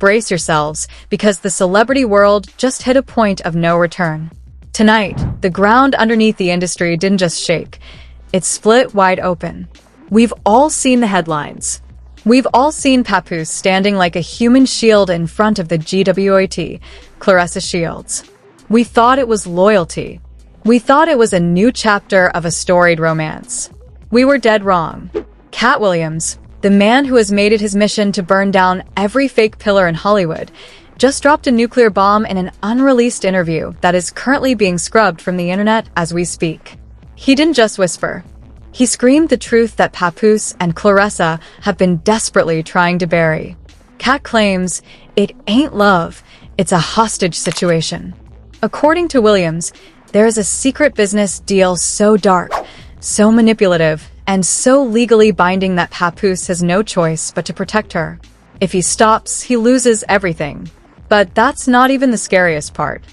brace yourselves, because the celebrity world just hit a point of no return. Tonight, the ground underneath the industry didn't just shake. It split wide open. We've all seen the headlines. We've all seen Papoose standing like a human shield in front of the GWAT, Claressa Shields. We thought it was loyalty. We thought it was a new chapter of a storied romance. We were dead wrong. Katt Williams, the man who has made it his mission to burn down every fake pillar in Hollywood, just dropped a nuclear bomb in an unreleased interview that is currently being scrubbed from the internet as we speak. He didn't just whisper. He screamed the truth that Papoose and Claressa have been desperately trying to bury. Katt claims, "It ain't love, it's a hostage situation." According to Williams, there is a secret business deal so dark, so manipulative, and so legally binding that Papoose has no choice but to protect her. If he stops, he loses everything. But that's not even the scariest part.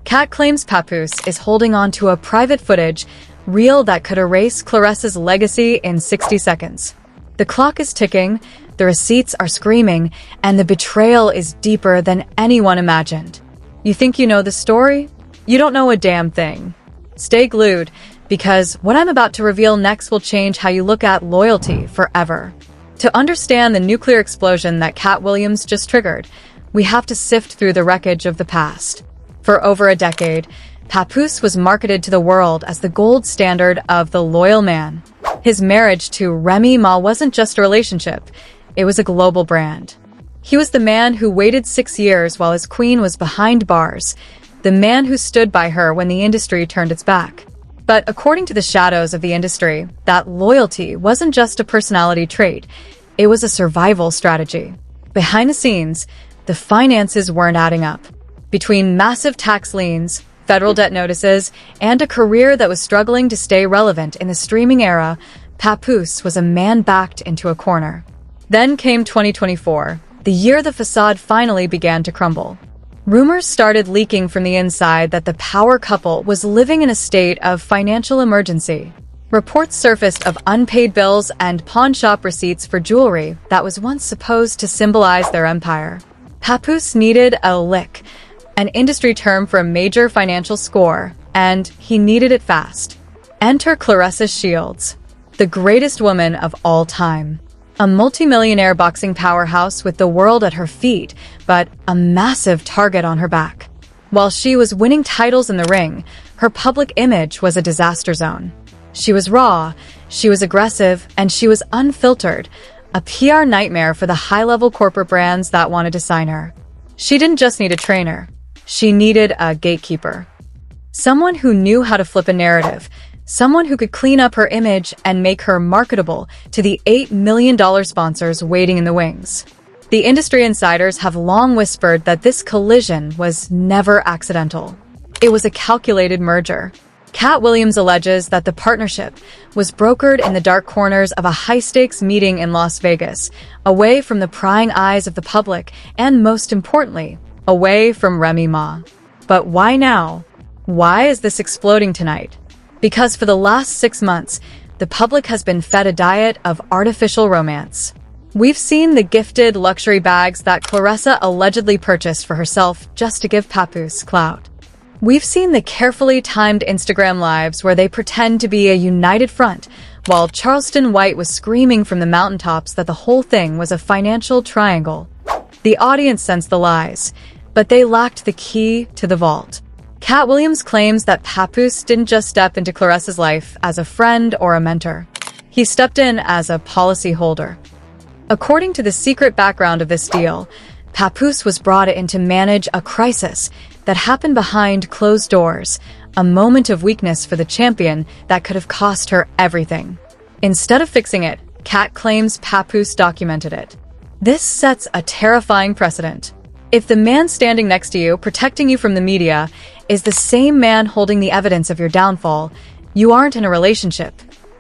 Katt claims Papoose is holding on to a private footage reel that could erase Claressa's legacy in 60 seconds. The clock is ticking, the receipts are screaming, and the betrayal is deeper than anyone imagined. You think you know the story? You don't know a damn thing. Stay glued, because what I'm about to reveal next will change how you look at loyalty forever. To understand the nuclear explosion that Katt Williams just triggered, we have to sift through the wreckage of the past. For over a decade, Papoose was marketed to the world as the gold standard of the loyal man. His marriage to Remy Ma wasn't just a relationship, it was a global brand. He was the man who waited 6 years while his queen was behind bars, the man who stood by her when the industry turned its back. But according to the shadows of the industry, that loyalty wasn't just a personality trait, it was a survival strategy. Behind the scenes, the finances weren't adding up. Between massive tax liens, federal debt notices, and a career that was struggling to stay relevant in the streaming era, Papoose was a man backed into a corner. Then came 2024, the year the facade finally began to crumble. Rumors started leaking from the inside that the power couple was living in a state of financial emergency. Reports surfaced of unpaid bills and pawn shop receipts for jewelry that was once supposed to symbolize their empire. Papoose needed a lick, an industry term for a major financial score, and he needed it fast. Enter Claressa Shields, the greatest woman of all time. A multimillionaire boxing powerhouse with the world at her feet, but a massive target on her back. While she was winning titles in the ring, her public image was a disaster zone. She was raw, she was aggressive, and she was unfiltered, a PR nightmare for the high-level corporate brands that wanted to sign her. She didn't just need a trainer. She needed a gatekeeper. Someone who knew how to flip a narrative, someone who could clean up her image and make her marketable to the $8 million sponsors waiting in the wings. The industry insiders have long whispered that this collision was never accidental. It was a calculated merger. Katt Williams alleges that the partnership was brokered in the dark corners of a high-stakes meeting in Las Vegas, away from the prying eyes of the public and, most importantly, away from Remy Ma. But why now? Why is this exploding tonight? Because for the last 6 months, the public has been fed a diet of artificial romance. We've seen the gifted luxury bags that Claressa allegedly purchased for herself just to give Papoose clout. We've seen the carefully timed Instagram lives where they pretend to be a united front, while Charleston White was screaming from the mountaintops that the whole thing was a financial triangle. The audience sensed the lies, but they lacked the key to the vault. Katt Williams claims that Papoose didn't just step into Claressa's life as a friend or a mentor. He stepped in as a policy holder. According to the secret background of this deal, Papoose was brought in to manage a crisis that happened behind closed doors, a moment of weakness for the champion that could have cost her everything. Instead of fixing it, Katt claims Papoose documented it. This sets a terrifying precedent. If the man standing next to you, protecting you from the media, is the same man holding the evidence of your downfall, you aren't in a relationship.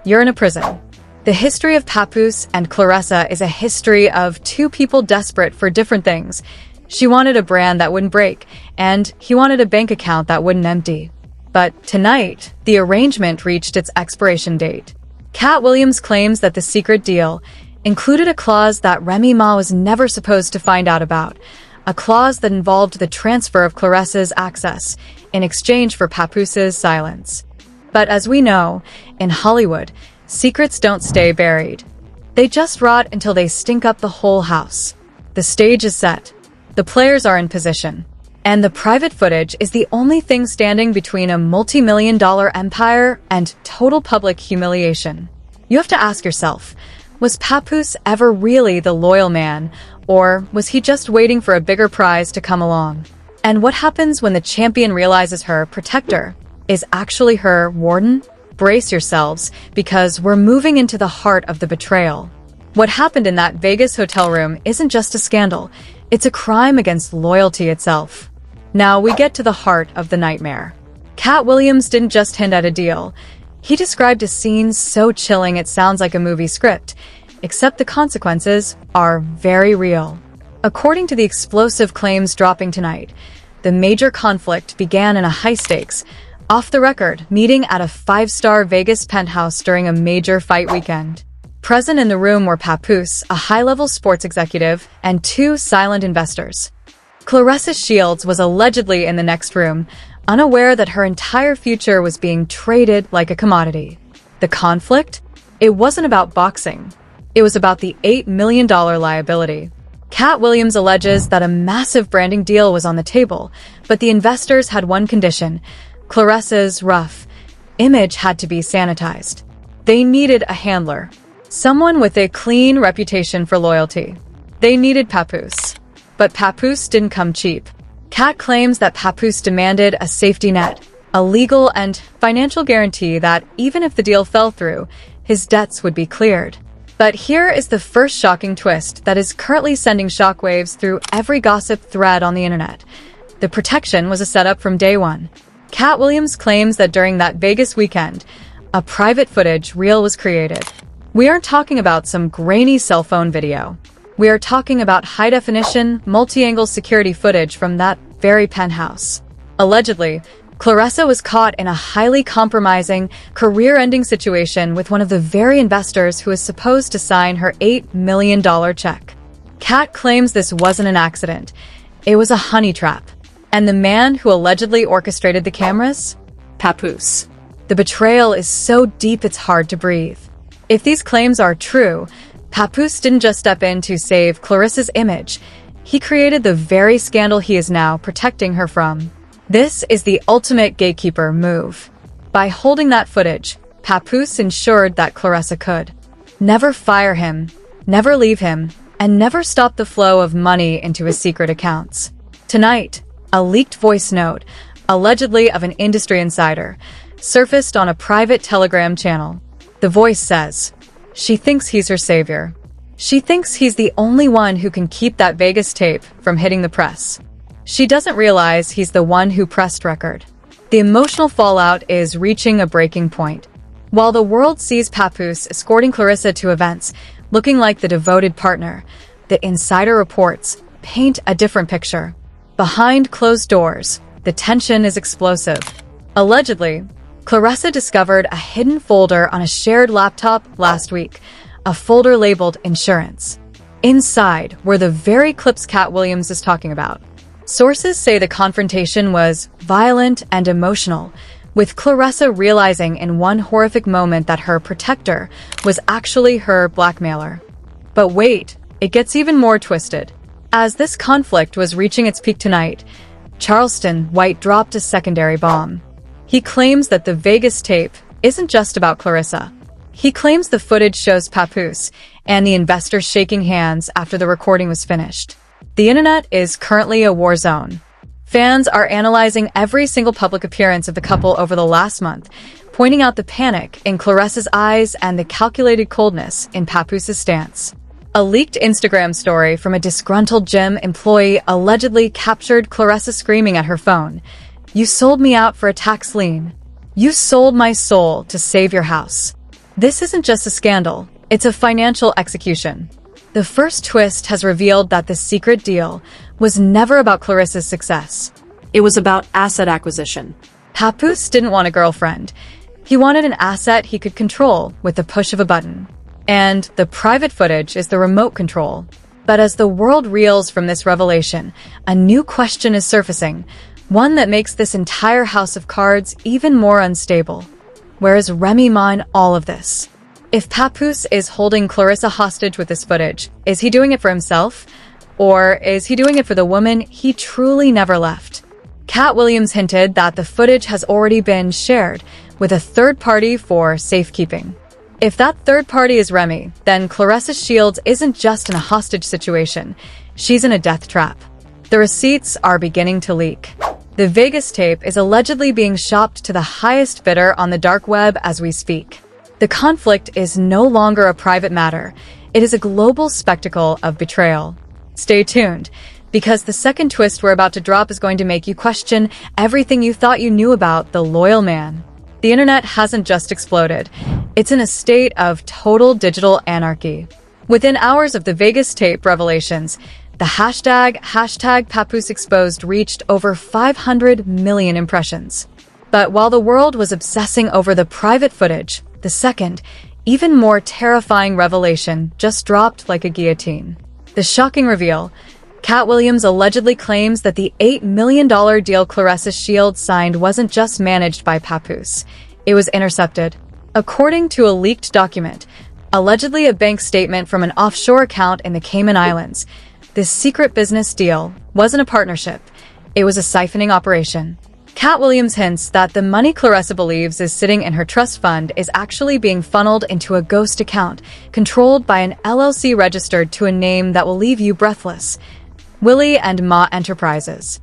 You're in a prison. The history of Papoose and Claressa is a history of two people desperate for different things. She wanted a brand that wouldn't break, and he wanted a bank account that wouldn't empty. But tonight, the arrangement reached its expiration date. Katt Williams claims that the secret deal included a clause that Remy Ma was never supposed to find out about, a clause that involved the transfer of Claressa's access in exchange for Papoose's silence. But as we know, in Hollywood, secrets don't stay buried. They just rot until they stink up the whole house. The stage is set. The players are in position. And the private footage is the only thing standing between a multi-million-dollar empire and total public humiliation. You have to ask yourself, was Papoose ever really the loyal man, or was he just waiting for a bigger prize to come along? And what happens when the champion realizes her protector is actually her warden? Brace yourselves, because we're moving into the heart of the betrayal. What happened in that Vegas hotel room isn't just a scandal, it's a crime against loyalty itself. Now we get to the heart of the nightmare. Katt Williams didn't just hint at a deal. He described a scene so chilling it sounds like a movie script, except the consequences are very real. According to the explosive claims dropping tonight, the major conflict began in a high-stakes, off-the-record meeting at a five-star Vegas penthouse during a major fight weekend. Present in the room were Papoose, a high-level sports executive, and two silent investors. Claressa Shields was allegedly in the next room, unaware that her entire future was being traded like a commodity. The conflict? It wasn't about boxing. It was about the $8 million liability. Katt Williams alleges that a massive branding deal was on the table, but the investors had one condition: Claressa's rough image had to be sanitized. They needed a handler, someone with a clean reputation for loyalty. They needed Papoose. But Papoose didn't come cheap. Katt claims that Papoose demanded a safety net, a legal and financial guarantee that even if the deal fell through, his debts would be cleared. But here is the first shocking twist that is currently sending shockwaves through every gossip thread on the internet. The protection was a setup from day one. Katt Williams claims that during that Vegas weekend, a private footage reel was created. We aren't talking about some grainy cell phone video. We are talking about high-definition, multi-angle security footage from that very penthouse. Allegedly, Claressa was caught in a highly compromising, career-ending situation with one of the very investors who was supposed to sign her $8 million check. Katt claims this wasn't an accident. It was a honey trap. And the man who allegedly orchestrated the cameras? Papoose. The betrayal is so deep it's hard to breathe. If these claims are true, Papoose didn't just step in to save Claressa's image. He created the very scandal he is now protecting her from. This is the ultimate gatekeeper move. By holding that footage, Papoose ensured that Claressa could never fire him, never leave him, and never stop the flow of money into his secret accounts. Tonight, a leaked voice note, allegedly of an industry insider, surfaced on a private Telegram channel. The voice says, "She thinks he's her savior. She thinks he's the only one who can keep that Vegas tape from hitting the press. She doesn't realize he's the one who pressed record." The emotional fallout is reaching a breaking point. While the world sees Papoose escorting Claressa to events, looking like the devoted partner, the insider reports paint a different picture. Behind closed doors, the tension is explosive. Allegedly, Claressa discovered a hidden folder on a shared laptop last week, a folder labeled insurance. Inside were the very clips Katt Williams is talking about. Sources say the confrontation was violent and emotional, with Claressa realizing in one horrific moment that her protector was actually her blackmailer. But wait, it gets even more twisted. As this conflict was reaching its peak tonight, Charleston White dropped a secondary bomb. He claims that the Vegas tape isn't just about Claressa. He claims the footage shows Papoose and the investors shaking hands after the recording was finished. The internet is currently a war zone. Fans are analyzing every single public appearance of the couple over the last month, pointing out the panic in Claressa's eyes and the calculated coldness in Papoose's stance. A leaked Instagram story from a disgruntled gym employee allegedly captured Claressa screaming at her phone, "You sold me out for a tax lien. You sold my soul to save your house." This isn't just a scandal, it's a financial execution. The first twist has revealed that the secret deal was never about Claressa's success. It was about asset acquisition. Papoose didn't want a girlfriend. He wanted an asset he could control with the push of a button. And the private footage is the remote control. But as the world reels from this revelation, a new question is surfacing, one that makes this entire house of cards even more unstable. Where is Remy Ma in all of this? If Papoose is holding Claressa hostage with this footage, is he doing it for himself? Or is he doing it for the woman he truly never left? Katt Williams hinted that the footage has already been shared with a third party for safekeeping. If that third party is Remy, then Claressa Shields isn't just in a hostage situation, she's in a death trap. The receipts are beginning to leak. The Vegas tape is allegedly being shopped to the highest bidder on the dark web as we speak. The conflict is no longer a private matter. It is a global spectacle of betrayal. Stay tuned, because the second twist we're about to drop is going to make you question everything you thought you knew about the loyal man. The internet hasn't just exploded. It's in a state of total digital anarchy. Within hours of the Vegas tape revelations, the hashtag Papoose Exposed reached over 500 million impressions. But while the world was obsessing over the private footage, the second, even more terrifying revelation just dropped like a guillotine. The shocking reveal: Katt Williams allegedly claims that the $8 million deal Claressa Shields signed wasn't just managed by Papoose. It was intercepted. According to a leaked document, allegedly a bank statement from an offshore account in the Cayman Islands, this secret business deal wasn't a partnership. It was a siphoning operation. Katt Williams hints that the money Claressa believes is sitting in her trust fund is actually being funneled into a ghost account, controlled by an LLC registered to a name that will leave you breathless: Willie and Ma Enterprises.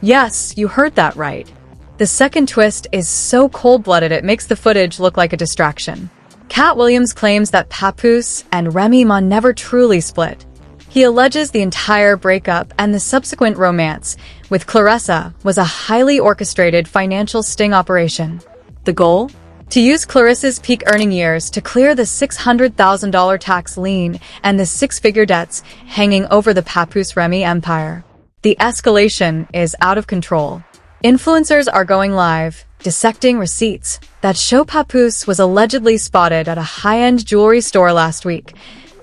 Yes, you heard that right. The second twist is so cold-blooded it makes the footage look like a distraction. Katt Williams claims that Papoose and Remy Ma never truly split. He alleges the entire breakup and the subsequent romance with Claressa was a highly orchestrated financial sting operation. The goal? To use Claressa's peak earning years to clear the $600,000 tax lien and the six-figure debts hanging over the Papoose-Remy empire. The escalation is out of control. Influencers are going live, dissecting receipts that show Papoose was allegedly spotted at a high-end jewelry store last week,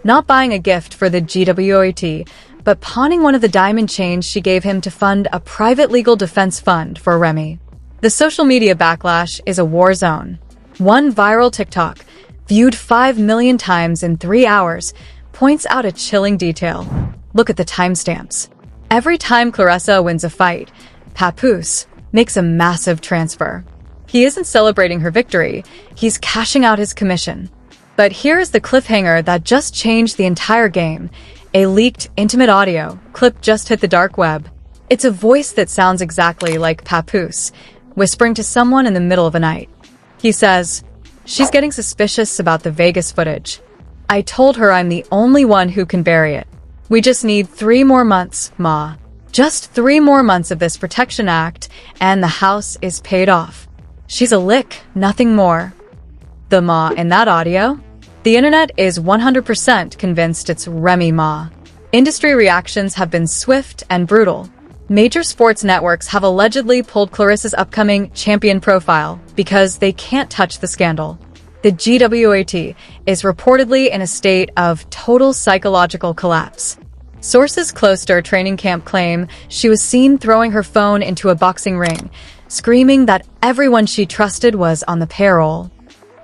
not buying a gift for the GWOT, but pawning one of the diamond chains she gave him to fund a private legal defense fund for Remy. The social media backlash is a war zone. One viral TikTok, viewed 5 million times in 3 hours, points out a chilling detail. Look at the timestamps. Every time Claressa wins a fight, Papoose makes a massive transfer. He isn't celebrating her victory, he's cashing out his commission. But here's the cliffhanger that just changed the entire game. A leaked, intimate audio clip just hit the dark web. It's a voice that sounds exactly like Papoose, whispering to someone in the middle of the night. He says, "She's getting suspicious about the Vegas footage. I told her I'm the only one who can bury it. We just need 3 more months, Ma. Just 3 more months of this protection act, and the house is paid off. She's a lick, nothing more." The Ma in that audio? The internet is 100% convinced it's Remy Ma. Industry reactions have been swift and brutal. Major sports networks have allegedly pulled Claressa's upcoming champion profile because they can't touch the scandal. The GWOT is reportedly in a state of total psychological collapse. Sources close to her training camp claim she was seen throwing her phone into a boxing ring, screaming that everyone she trusted was on the payroll.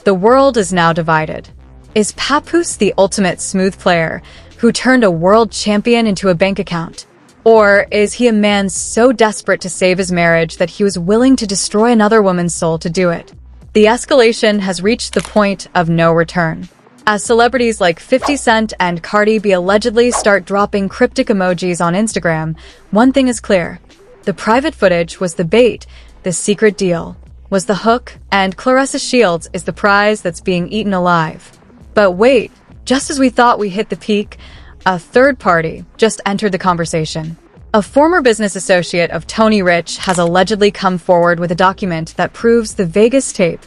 The world is now divided. Is Papoose the ultimate smooth player who turned a world champion into a bank account? Or is he a man so desperate to save his marriage that he was willing to destroy another woman's soul to do it? The escalation has reached the point of no return. As celebrities like 50 Cent and Cardi B allegedly start dropping cryptic emojis on Instagram, one thing is clear. The private footage was the bait, the secret deal was the hook, and Claressa Shields is the prize that's being eaten alive. But wait, just as we thought we hit the peak, a third party just entered the conversation. A former business associate of Tony Rich has allegedly come forward with a document that proves the Vegas tape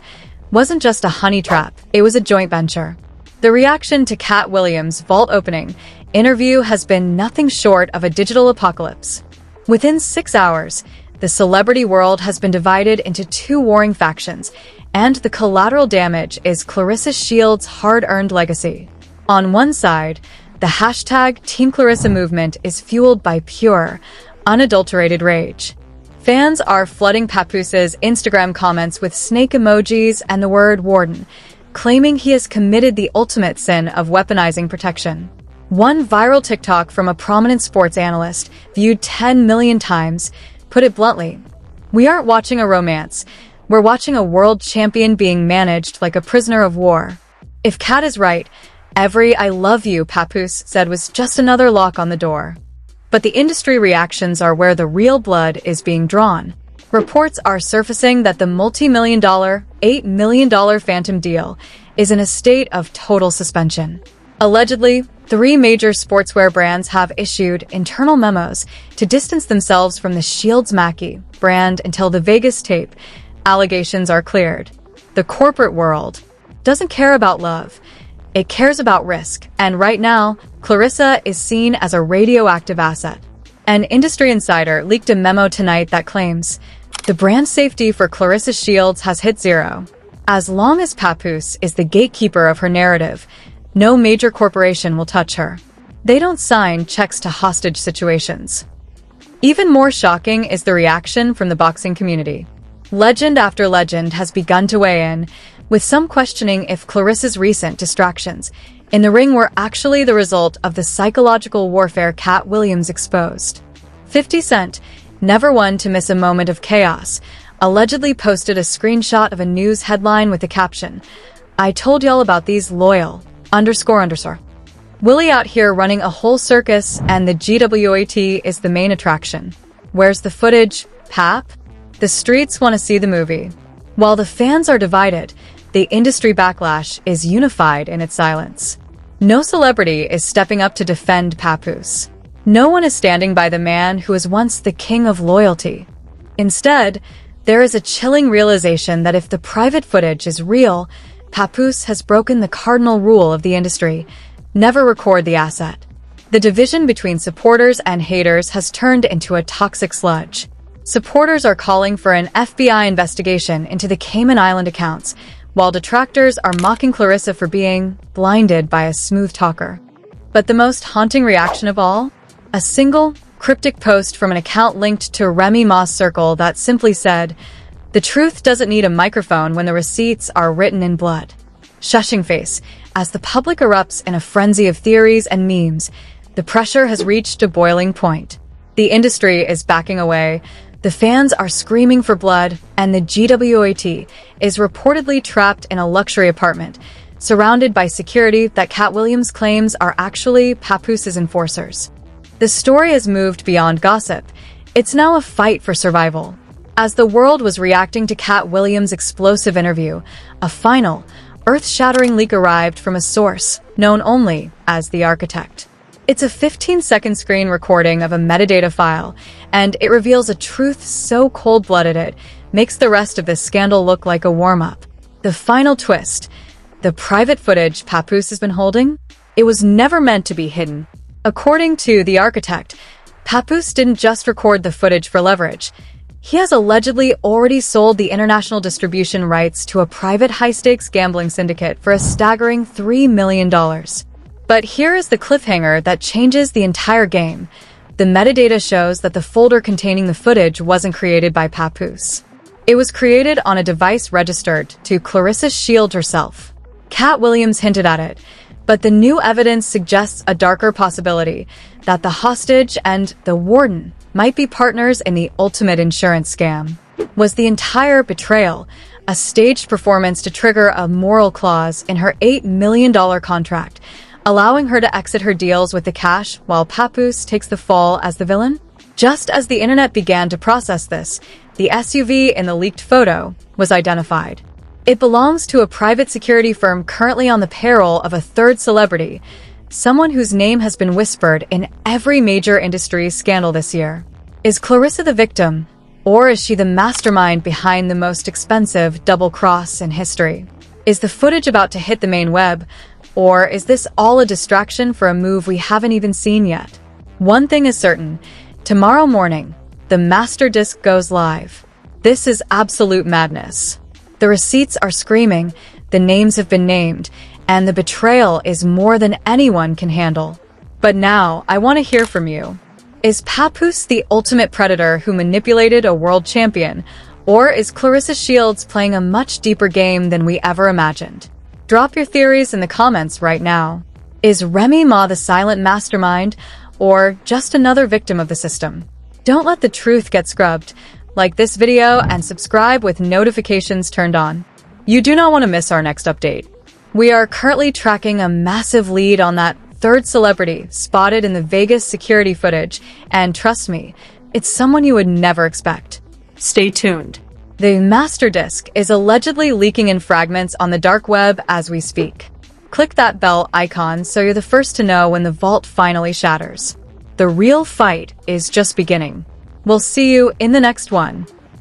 wasn't just a honey trap, it was a joint venture. The reaction to Katt Williams' vault opening interview has been nothing short of a digital apocalypse. Within 6 hours, the celebrity world has been divided into 2 warring factions, and the collateral damage is Claressa Shields' hard-earned legacy. On one side, The hashtag Team Claressa movement is fueled by pure, unadulterated rage. Fans are flooding Papoose's Instagram comments with snake emojis and the word warden, claiming he has committed the ultimate sin of weaponizing protection. One viral TikTok from a prominent sports analyst, viewed 10 million times, put it bluntly, "We aren't watching a romance. We're watching a world champion being managed like a prisoner of war." If Katt is right, every "I love you" Papoose said was just another lock on the door. But the industry reactions are where the real blood is being drawn. Reports are surfacing that the multi-million-dollar, $8 million Phantom deal is in a state of total suspension. Allegedly, 3 major sportswear brands have issued internal memos to distance themselves from the Shields Mackey brand until the Vegas tape allegations are cleared. The corporate world doesn't care about love. It cares about risk, and right now, Claressa is seen as a radioactive asset. An industry insider leaked a memo tonight that claims, "The brand safety for Claressa Shields has hit zero. As long as Papoose is the gatekeeper of her narrative, no major corporation will touch her. They don't sign checks to hostage situations." Even more shocking is the reaction from the boxing community. Legend after legend has begun to weigh in, with some questioning if Claressa's recent distractions in the ring were actually the result of the psychological warfare Katt Williams exposed. 50 Cent, never one to miss a moment of chaos, allegedly posted a screenshot of a news headline with the caption, "I told y'all about these loyal, __." Willie out here running a whole circus and the GWAT is the main attraction. Where's the footage, Pap? The streets want to see the movie. While the fans are divided, the industry backlash is unified in its silence. No celebrity is stepping up to defend Papoose. No one is standing by the man who was once the king of loyalty. Instead, there is a chilling realization that if the private footage is real, Papoose has broken the cardinal rule of the industry: never record the asset. The division between supporters and haters has turned into a toxic sludge. Supporters are calling for an FBI investigation into the Cayman Island accounts, while detractors are mocking Claressa for being blinded by a smooth talker. But the most haunting reaction of all? A single, cryptic post from an account linked to Remy Ma's circle that simply said, "The truth doesn't need a microphone when the receipts are written in blood." Shushing face, as the public erupts in a frenzy of theories and memes, the pressure has reached a boiling point. The industry is backing away, the fans are screaming for blood, and the GWAT is reportedly trapped in a luxury apartment, surrounded by security that Katt Williams claims are actually Papoose's enforcers. The story has moved beyond gossip. It's now a fight for survival. As the world was reacting to Katt Williams' explosive interview, a final, earth-shattering leak arrived from a source known only as The Architect. It's a 15-second screen recording of a metadata file, and it reveals a truth so cold-blooded it makes the rest of this scandal look like a warm-up. The final twist: the private footage Papoose has been holding? It was never meant to be hidden. According to The Architect, Papoose didn't just record the footage for leverage. He has allegedly already sold the international distribution rights to a private high-stakes gambling syndicate for a staggering $3 million. But here is the cliffhanger that changes the entire game. The metadata shows that the folder containing the footage wasn't created by Papoose. It was created on a device registered to Claressa Shields herself. Katt Williams hinted at it, but the new evidence suggests a darker possibility, that the hostage and the warden might be partners in the ultimate insurance scam. Was the entire betrayal a staged performance to trigger a moral clause in her $8 million contract, allowing her to exit her deals with the cash while Papoose takes the fall as the villain? Just as the internet began to process this, the SUV in the leaked photo was identified. It belongs to a private security firm currently on the payroll of a third celebrity, someone whose name has been whispered in every major industry scandal this year. Is Claressa the victim, or is she the mastermind behind the most expensive double cross in history? Is the footage about to hit the main web, or is this all a distraction for a move we haven't even seen yet? One thing is certain: tomorrow morning, the master disc goes live. This is absolute madness. The receipts are screaming, the names have been named, and the betrayal is more than anyone can handle. But now, I want to hear from you. Is Papoose the ultimate predator who manipulated a world champion? Or is Claressa Shields playing a much deeper game than we ever imagined? Drop your theories in the comments right now. Is Remy Ma the silent mastermind, or just another victim of the system? Don't let the truth get scrubbed. Like this video and subscribe with notifications turned on. You do not want to miss our next update. We are currently tracking a massive lead on that third celebrity spotted in the Vegas security footage, and trust me, it's someone you would never expect. Stay tuned. The master disc is allegedly leaking in fragments on the dark web as we speak. Click that bell icon so you're the first to know when the vault finally shatters. The real fight is just beginning. We'll see you in the next one.